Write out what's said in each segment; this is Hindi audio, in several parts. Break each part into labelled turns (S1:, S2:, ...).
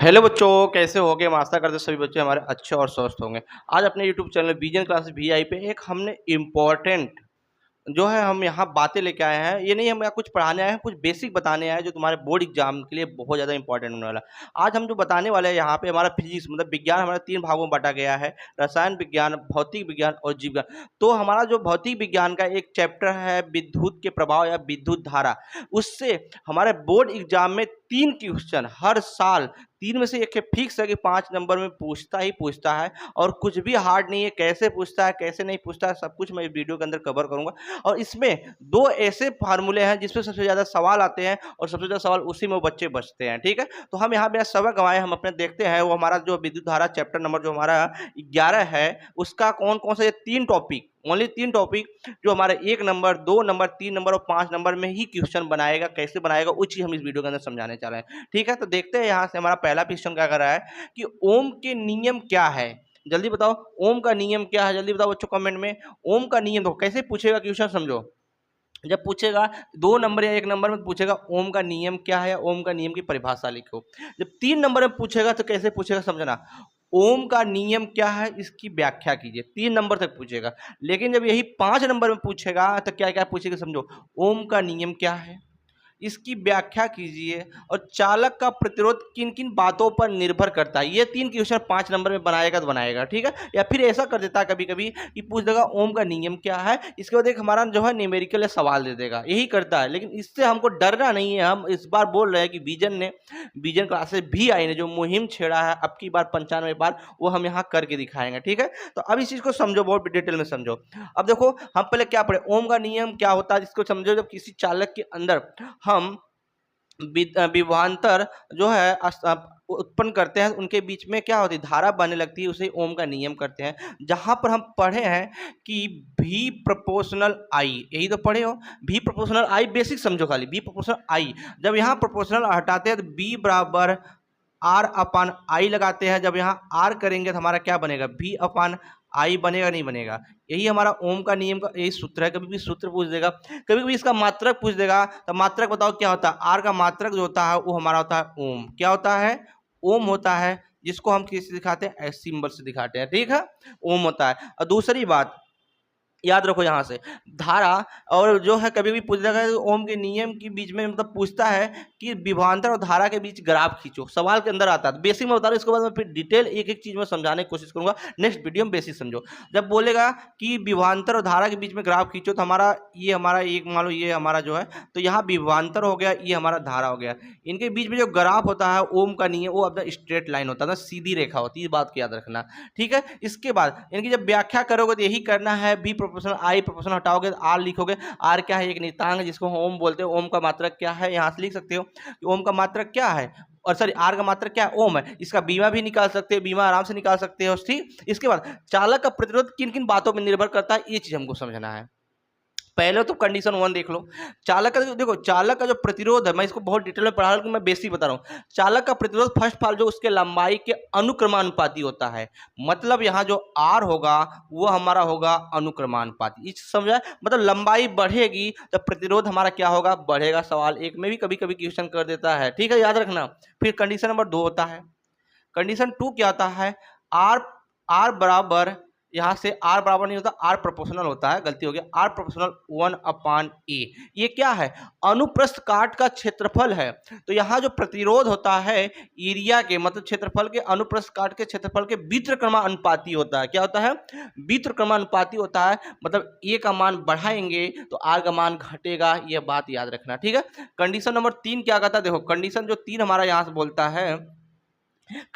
S1: हेलो बच्चों, कैसे होगे? हम आशा करते हैं सभी बच्चे हमारे अच्छे और स्वस्थ होंगे। आज अपने YouTube channel vision classes VI पे एक हमने इम्पोर्टेंट जो है हम यहाँ बातें लेके आए हैं। ये नहीं हम यहाँ कुछ पढ़ाने आए हैं, कुछ बेसिक बताने आए हैं जो तुम्हारे बोर्ड एग्जाम के लिए बहुत ज़्यादा इंपॉर्टेंट होने वाला है। आज हम जो बताने वाले हैं यहाँ पे हमारा फिजिक्स मतलब विज्ञान हमारा 3 भागों में बाँटा गया है, रसायन विज्ञान, भौतिक विज्ञान और जीव विज्ञान। तो हमारा जो भौतिक विज्ञान का एक चैप्टर है विद्युत के प्रभाव या विद्युत धारा, उससे हमारे बोर्ड एग्जाम में 3 क्वेश्चन हर साल 3 में से एक फिक्स है कि 5 नंबर में पूछता ही पूछता है और कुछ भी हार्ड नहीं है। कैसे पूछता है, कैसे नहीं पूछता है, सब कुछ मैं इस वीडियो के अंदर कवर करूँगा। और इसमें 2 ऐसे फार्मूले हैं जिसपे सबसे ज़्यादा सवाल आते हैं और सबसे ज़्यादा सवाल उसी में वो बच्चे बचते हैं, ठीक है? तो हम यहाँ पे सबक गँवाए हम अपने देखते हैं वो हमारा जो विद्युत धारा चैप्टर नंबर जो हमारा 11 है, उसका कौन-कौन से 3 टॉपिक, ओनली 3 टॉपिक जो हमारे 1 नंबर, 2 नंबर, 3 नंबर और 5 नंबर में ही क्वेश्चन बनाएगा, कैसे बनाएगा वो चीज़ हम इस वीडियो के अंदर समझाने जा रहे हैं, ठीक है? तो देखते हैं यहाँ से हमारा पहला क्वेश्चन क्या कर रहा है कि ओम के नियम क्या है? जल्दी बताओ, ओम का नियम क्या है? जल्दी बताओ बच्चों कमेंट में। ओम का नियम देखो कैसे पूछेगा क्वेश्चन समझो। जब पूछेगा 2 नंबर या 1 नंबर में पूछेगा ओम का नियम क्या है, ओम का नियम की परिभाषा लिखो। जब 3 नंबर में पूछेगा तो कैसे पूछेगा समझना, ओम का नियम क्या है इसकी व्याख्या कीजिए। 3 नंबर तक पूछेगा। लेकिन जब यही 5 नंबर में पूछेगा तो क्या-क्या पूछेगा समझो, ओम का नियम क्या है, इसकी व्याख्या कीजिए और चालक का प्रतिरोध किन-किन बातों पर निर्भर करता है। ये 3 क्वेश्चन 5 नंबर में बनाएगा तो बनाएगा, ठीक है? या फिर ऐसा कर देता है कभी-कभी कि पूछ देगा ओम का नियम क्या है, इसके बाद एक हमारा जो है न्यूमेरिकल सवाल दे देगा, यही करता है। लेकिन इससे हमको डरना नहीं है, हम इस बार बोल रहे हैं कि विजन क्लासेस वीआई ने जो मुहिम छेड़ा है अब की बार 95 बार, वो हम यहाँ करके दिखाएंगे, ठीक है? तो अब इस चीज़ को समझो, बहुत डिटेल में समझो। अब देखो हम पहले क्या पढ़े, ओम का नियम क्या होता है जिसको समझो। जब किसी चालक के अंदर हम विभवांतर जो है उत्पन्न करते हैं, उनके बीच में क्या होती है, धारा बहने लगती है, उसे ओम का नियम करते हैं। जहां पर हम पढ़े हैं कि V प्रोपोर्शनल I, यही तो पढ़े हो, V प्रोपोर्शनल I बेसिक समझो खाली, V प्रोपोर्शनल I। जब यहाँ प्रोपोर्शनल हटाते हैं तो B बराबर R अपान I लगाते हैं। जब यहाँ R करेंगे तो हमारा क्या बनेगा, V अपान I बनेगा, नहीं बनेगा? यही हमारा ओम का नियम का यही सूत्र है। कभी भी सूत्र पूछ देगा, कभी कभी इसका मात्रक पूछ देगा, तो मात्रक बताओ क्या होता है। आर का मात्रक जो होता है वो हमारा होता है ओम। क्या होता है? ओम होता है, जिसको हम किससे दिखाते हैं, एस सिंबल से दिखाते हैं, ठीक है? ओम होता है। और दूसरी बात याद रखो यहाँ से, धारा और जो है कभी भी पूछ देगा ओम के नियम के बीच में, मतलब पूछता है कि विभवांतर और धारा के बीच ग्राफ खींचो, सवाल के अंदर आता है। बेसिक में बता रहा हूँ, इसके बाद मैं फिर डिटेल एक एक चीज में समझाने की कोशिश करूंगा नेक्स्ट वीडियो में। बेसिक समझो, जब बोलेगा कि विभवांतर और धारा के बीच में ग्राफ खींचो तो हमारा एक मान लो ये हमारा जो है, तो यहाँ विभवांतर हो गया, ये हमारा धारा हो गया। इनके बीच में जो ग्राफ होता है ओम का नियम, वो अपना स्ट्रेट लाइन होता है ना, सीधी रेखा होती है, इस बात को याद रखना, ठीक है? इसके बाद इनकी जब व्याख्या करोगे तो यही करना है, बी प्रोपोर्शनल आई प्रोपोर्शनल हटाओगे तो आर लिखोगे। आर क्या है, एक नियतांक जिसको ओम बोलते हैं। ओम का मात्रक क्या है, यहाँ से लिख सकते हो कि ओम का मात्रक क्या है, और सॉरी आर का मात्रक क्या है, ओम है। इसका बीमा भी निकाल सकते हो, बीमा आराम से निकाल सकते हो, ठीक। इसके बाद चालक का प्रतिरोध किन किन बातों पर निर्भर करता है, ये चीज हमको समझना है। पहले तो कंडीशन 1 देख लो। चालक का देखो, चालक का जो प्रतिरोध है, मैं इसको बहुत डिटेल में पढ़ा रहा हूँ, मैं बेसिक बता रहा हूँ। चालक का प्रतिरोध फर्स्ट ऑफ ऑल जो उसके लंबाई के अनुक्रमानुपाती होता है। मतलब यहाँ जो आर होगा वो हमारा होगा अनुक्रमानुपाती। इस समझा? मतलब लंबाई बढ़ेगी तो प्रतिरोध हमारा क्या होगा, बढ़ेगा। सवाल 1 में भी कभी कभी क्वेश्चन कर देता है, ठीक है, याद रखना। फिर कंडीशन नंबर 2 होता है। कंडीशन 2 क्या होता है, आर आर बराबर, यहाँ से आर बराबर नहीं होता, आर प्रोपोर्शनल होता है, गलती हो गया, आर प्रोपोर्शनल 1 अपान ए। ये क्या है, अनुप्रस्थ काट का क्षेत्रफल है। तो यहाँ जो प्रतिरोध होता है एरिया के, मतलब क्षेत्रफल के, अनुप्रस्थ काट के क्षेत्रफल के व्युत्क्रमानुपाती होता है। क्या होता है, व्युत्क्रमानुपाती होता है। मतलब ए का मान बढ़ाएंगे तो आर का मान घटेगा, यह बात याद रखना, ठीक है। कंडीशन नंबर 3 क्या कहता है, देखो कंडीशन जो 3 हमारा यहाँ से बोलता है,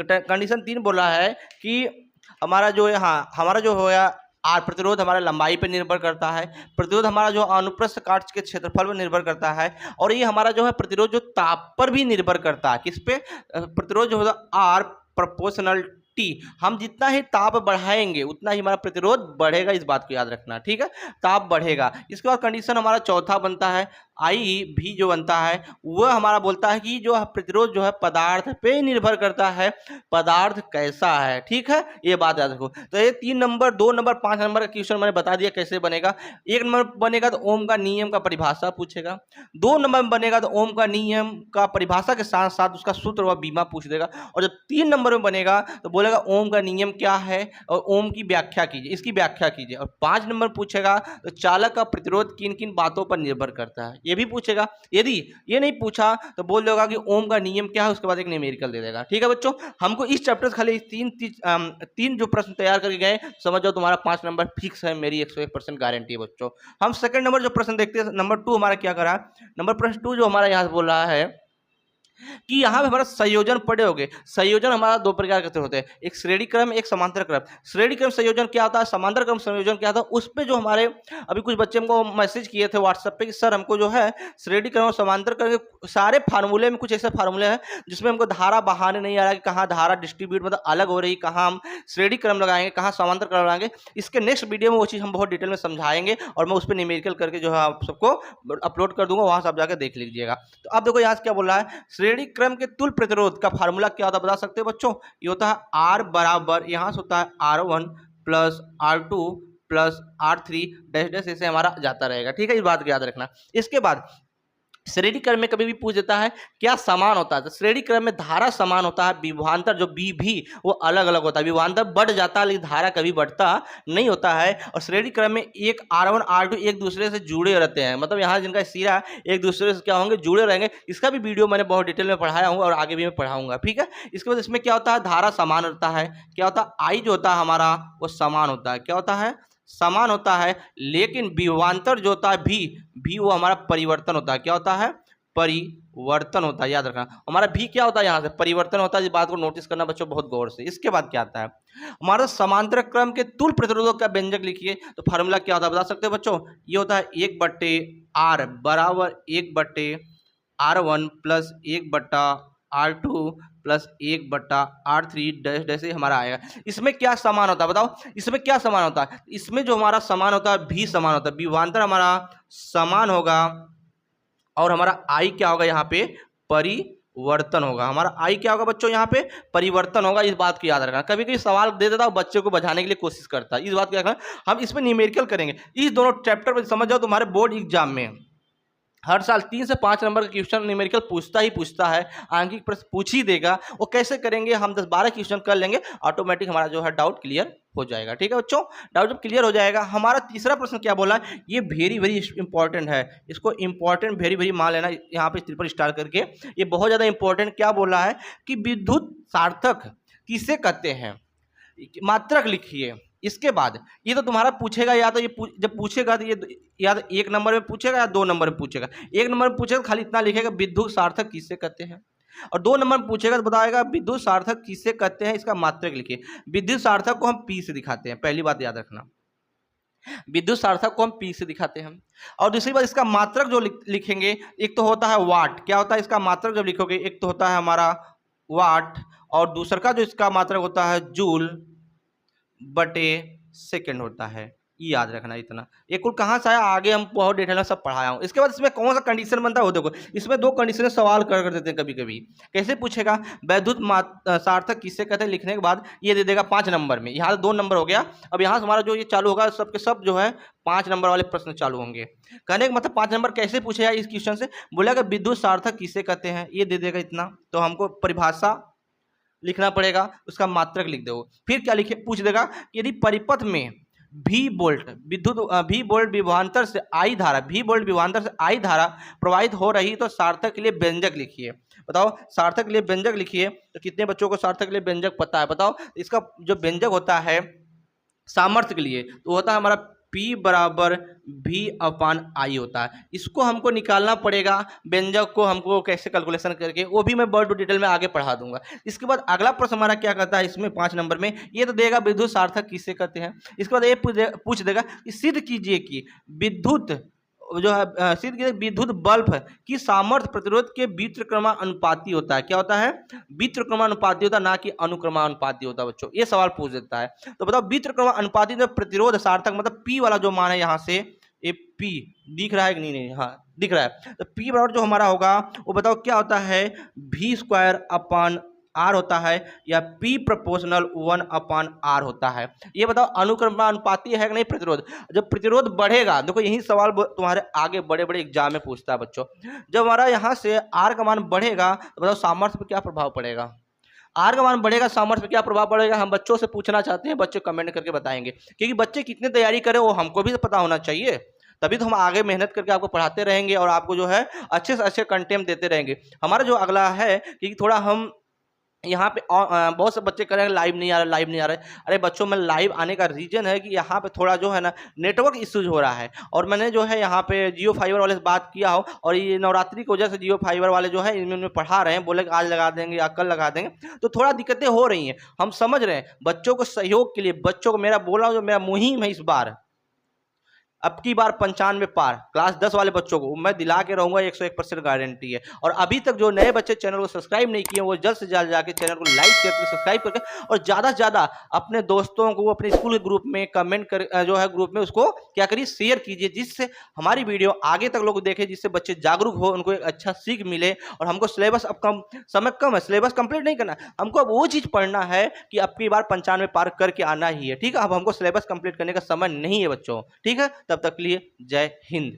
S1: कंडीशन 3 बोला है कि हमारा जो है, हाँ, हमारा जो होया आर प्रतिरोध हमारा लंबाई पर निर्भर करता है। प्रतिरोध हमारा जो अनुप्रस्थ काट के क्षेत्रफल पर निर्भर करता है। और ये हमारा जो है प्रतिरोध जो ताप पर भी निर्भर करता है। किस पे? प्रतिरोध जो होता है आर प्रोपोर्शनल टी, हम जितना ही ताप बढ़ाएंगे उतना ही हमारा प्रतिरोध बढ़ेगा, इस बात को याद रखना, ठीक है, ताप बढ़ेगा। इसके बाद कंडीशन हमारा चौथा बनता है आई भी जो बनता है वह हमारा बोलता है कि जो प्रतिरोध जो है पदार्थ पे निर्भर करता है, पदार्थ कैसा है, ठीक है, ये बात याद रखो। तो ये 3 नंबर 2 नंबर 5 नंबर का क्वेश्चन मैंने बता दिया कैसे बनेगा। 1 नंबर बनेगा तो ओम का नियम का परिभाषा पूछेगा, 2 नंबर में बनेगा तो ओम का नियम का परिभाषा के साथ साथ उसका सूत्र व बीमा पूछ देगा, और जब 3 नंबर में बनेगा तो बोलेगा ओम का नियम क्या है और ओम की व्याख्या कीजिए, इसकी व्याख्या कीजिए, और 5 नंबर पूछेगा तो चालक का प्रतिरोध किन किन बातों पर निर्भर करता है, ये भी पूछेगा। यदि ये नहीं पूछा तो बोल देगा कि ओम का नियम क्या है, उसके बाद एक न्यूमेरिकल दे देगा, ठीक है बच्चों। हमको इस चैप्टर से खाली तीन जो प्रश्न तैयार करके गए, समझ जाओ तुम्हारा 5 नंबर फिक्स है, मेरी 101% गारंटी है बच्चों। हम सेकंड नंबर जो प्रश्न देखते हैं, नंबर 2 हमारा क्या करा, नंबर प्रश्न 2 जो हमारा यहाँ बोल रहा है कि यहाँ पे हमारा संयोजन पड़े होंगे। संयोजन हमारा 2 प्रकार के होते हैं, एक श्रेणी क्रम, एक समांतर क्रम। श्रेणी क्रम संयोजन क्या होता है, समांतर क्रम संयोजन क्या होता है, उस पे जो हमारे अभी कुछ बच्चे हमको मैसेज किए थे व्हाट्सएप पे कि सर हमको जो है श्रेणी क्रम और समांतर क्रम के सारे फार्मूले में कुछ ऐसे फार्मूले हैं जिसमें हमको धारा बहाने नहीं आ रहा है कि कहाँ धारा डिस्ट्रीब्यूट मतलब अलग हो रही, कहाँ हम श्रेणी क्रम लगाएंगे, कहाँ समांतर क्रम लगाएंगे। इसके नेक्स्ट वीडियो में वो चीज़ हम बहुत डिटेल में समझाएंगे और मैं उस पर न्यूमेरिकल करके जो है आप सबको अपलोड कर दूंगा, वहां से आप जाकर देख लीजिएगा। तो अब देखो यहाँ क्या बोल रहा है, श्रेणी क्रम के तुल्य प्रतिरोध का फार्मूला क्या होता है बता सकते हो बच्चों, ये होता है आर बराबर यहाँ से होता है R1 plus R2 plus R3 dash dash ऐसे हमारा जाता रहेगा, ठीक है, इस बात को याद रखना। इसके बाद श्रेणी क्रम में कभी भी पूछ देता है क्या समान होता है, तो श्रेणी क्रम में धारा समान होता है, विभवांतर जो बी भी वो अलग अलग होता है, विभवांतर बढ़ जाता है लेकिन धारा कभी बढ़ता नहीं होता है। और श्रेणी क्रम में एक R1 R2 एक दूसरे से जुड़े रहते हैं, मतलब यहाँ जिनका सिरा एक दूसरे से क्या होंगे, जुड़े रहेंगे। इसका भी वीडियो मैंने बहुत डिटेल में पढ़ाया हूँ और आगे भी मैं पढ़ाऊंगा, ठीक है। इसके बाद इसमें क्या होता है, धारा समान होता है, क्या होता है आई जो होता है हमारा वो समान होता है, क्या होता है, समान होता है, लेकिन विभवांतर जो होता है भी वो हमारा परिवर्तन होता है, क्या होता है, परिवर्तन होता है, याद रखना। हमारा भी क्या होता है, यहाँ से परिवर्तन होता है, इस बात को नोटिस करना बच्चों बहुत गौर से। इसके बाद क्या आता है, हमारा समांतर क्रम के तुल्य प्रतिरोधों का व्यंजक लिखिए, तो फार्मूला क्या होता है बता सकते हो बच्चों, ये होता है 1/R बराबर 1/R1 plus 1/R2 plus 1/R3 dash dash हमारा आएगा। इसमें क्या समान होता है बताओ, इसमें क्या समान होता है, इसमें जो हमारा समान होता है भी समान होता है, विभवांतर हमारा समान होगा और हमारा आई क्या होगा, यहाँ पे परिवर्तन होगा। हमारा आई क्या होगा बच्चों, यहाँ पे परिवर्तन होगा, इस बात को याद रखना। कभी कभी सवाल दे देता हूँ बच्चे को बचाने के लिए कोशिश करता है, इस बात को याद रखना। हम इसमें न्यूमेरिकल करेंगे, इस दोनों चैप्टर पर समझ जाओ, तुम्हारे बोर्ड एग्जाम में हर साल 3 से 5 नंबर का क्वेश्चन न्यूमेरिकल पूछता है, आंकिक प्रश्न पूछ ही देगा। वो कैसे करेंगे, हम 10-12 क्वेश्चन कर लेंगे, ऑटोमेटिक हमारा जो है डाउट क्लियर हो जाएगा, ठीक है बच्चों। डाउट जब क्लियर हो जाएगा, हमारा तीसरा प्रश्न क्या बोला, ये वेरी वेरी इंपॉर्टेंट है, इसको इंपॉर्टेंट वेरी वेरी मान लेना यहाँ पे ट्रिपल स्टार करके, ये बहुत ज़्यादा इंपॉर्टेंट। क्या बोला है कि विद्युत सार्थक किसे कहते हैं, मात्रक लिखिए। इसके बाद ये तो तुम्हारा पूछेगा, या तो ये जब पूछेगा तो ये या तो 1 नंबर में पूछेगा या 2 नंबर में पूछेगा। 1 नंबर में पूछेगा खाली इतना लिखेगा विद्युत सार्थक किसे कहते हैं, और 2 नंबर में पूछेगा तो बताएगा विद्युत सार्थक किसे कहते हैं, इसका मात्रक लिखिए। विद्युत सार्थक को हम पी से दिखाते हैं, पहली बात याद रखना, विद्युत सार्थक को हम पी से दिखाते हैं। और दूसरी बात इसका मात्रक जो लिखेंगे, एक तो होता है वाट, क्या होता है इसका मात्रक जब लिखोगे, एक तो होता है हमारा वाट और दूसरा का जो इसका मात्रक होता है जूल बटे सेकंड होता है, ये याद रखना इतना। ये कुल कहाँ से आया, आगे हम बहुत डिटेल में सब पढ़ाया हूँ। इसके बाद इसमें कौन सा कंडीशन बनता है वो देखो, इसमें 2 कंडीशन सवाल कर देते हैं कभी कभी। कैसे पूछेगा, वैद्युत सार्थक किससे कहते हैं, लिखने के बाद ये दे देगा 5 नंबर में, यहाँ से 2 नंबर हो गया। अब यहाँ से हमारा जो ये चालू होगा सबके सब जो है 5 नंबर वाले प्रश्न चालू होंगे। कहने का मतलब 5 नंबर कैसे पूछेगा इस क्वेश्चन से, बोलेगा विद्युत सार्थक किसे कहते हैं, ये दे देगा इतना, तो हमको परिभाषा लिखना पड़ेगा, उसका मात्रक लिख दो। फिर क्या लिखे, पूछ देगा यदि परिपथ में भी वोल्ट विभवांतर से आई धारा प्रवाहित हो रही तो सार्थक के लिए व्यंजक लिखिए। बताओ सार्थक के लिए व्यंजक लिखिए, तो कितने बच्चों को सार्थक के लिए व्यंजक पता है बताओ। इसका जो व्यंजक होता है सामर्थ्य के लिए तो होता है हमारा P बराबर V/I होता है। इसको हमको निकालना पड़ेगा, व्यंजक को हमको कैसे कैलकुलेशन करके, वो भी मैं बहुत डिटेल में आगे पढ़ा दूंगा। इसके बाद अगला प्रश्न हमारा क्या कहता है, इसमें 5 नंबर में ये तो देगा विद्युत सार्थक किसे कहते हैं। इसके बाद ये पूछ देगा कि सिद्ध कीजिए कि विद्युत जो है सिद्ध किया विद्युत बल्ब की सामर्थ्य प्रतिरोध के व्युत्क्रमानुपाती होता है। क्या होता है? व्युत्क्रमानुपाती होता है, ना कि अनुक्रमानुपाती होता है बच्चों। ये सवाल पूछ देता है। तो बताओ व्युत्क्रमानुपाती जो प्रतिरोध सार्थक मतलब पी वाला जो मान है यहाँ से, ये पी दिख रहा है कि नहीं? नहीं, हाँ दिख रहा है। तो पी बराबर जो हमारा होगा वो बताओ क्या होता है? वी स्क्वायर अपॉन आर होता है, या पी प्रोपोर्शनल 1/r होता है। ये बताओ अनुक्रमानुपाती है कि नहीं प्रतिरोध? जब प्रतिरोध बढ़ेगा, देखो यही सवाल तुम्हारे आगे बड़े बड़े एग्जाम में पूछता है बच्चों। जब हमारा यहाँ से आर का मान बढ़ेगा तो बताओ सामर्थ्य पर क्या प्रभाव पड़ेगा? आर का मान बढ़ेगा, सामर्थ्य पर क्या प्रभाव पड़ेगा? हम बच्चों से पूछना चाहते हैं, बच्चे कमेंट करके बताएंगे, क्योंकि बच्चे कितनी तैयारी करें वो हमको भी पता होना चाहिए। तभी तो हम आगे मेहनत करके आपको पढ़ाते रहेंगे और आपको जो है अच्छे से अच्छे कंटेंट देते रहेंगे। हमारा जो अगला है कि थोड़ा हम यहाँ पे बहुत से बच्चे कह रहे हैं लाइव नहीं आ रहा, लाइव नहीं आ रहा है। अरे बच्चों, मैं लाइव आने का रीजन है कि यहाँ पे थोड़ा जो है ना नेटवर्क इश्यूज हो रहा है, और मैंने जो है यहाँ पे जियो फाइबर वाले से बात किया हो, और ये नवरात्रि की वजह से जियो फाइबर वाले जो है इनमें पढ़ा रहे हैं, बोले कि आज लगा देंगे या कल लगा देंगे, तो थोड़ा दिक्कतें हो रही हैं। हम समझ रहे हैं, बच्चों को सहयोग के लिए बच्चों को मेरा बोला जो मेरा मुहिम है इस बार, अब की बार 95 पार क्लास 10 वाले बच्चों को मैं दिला के रहूंगा, 101% गारंटी है। और अभी तक जो नए बच्चे चैनल को सब्सक्राइब नहीं किए वो जल्द से जल्द जाके चैनल को लाइक शेयर करके सब्सक्राइब करके, और ज़्यादा से ज़्यादा अपने दोस्तों को अपने स्कूल के ग्रुप में कमेंट कर जो है ग्रुप में उसको क्या करिए, शेयर कीजिए, जिससे हमारी वीडियो आगे तक लोग देखें, जिससे बच्चे जागरूक हो, उनको एक अच्छा सीख मिले। और हमको सिलेबस अब कम समय कम है, सिलेबस कंप्लीट नहीं करना, हमको अब वो चीज़ पढ़ना है कि अब की बार 95 पार करके आना ही है। ठीक है, अब हमको सिलेबस कंप्लीट करने का समय नहीं है बच्चों। ठीक है, तब तक के लिए जय हिंद।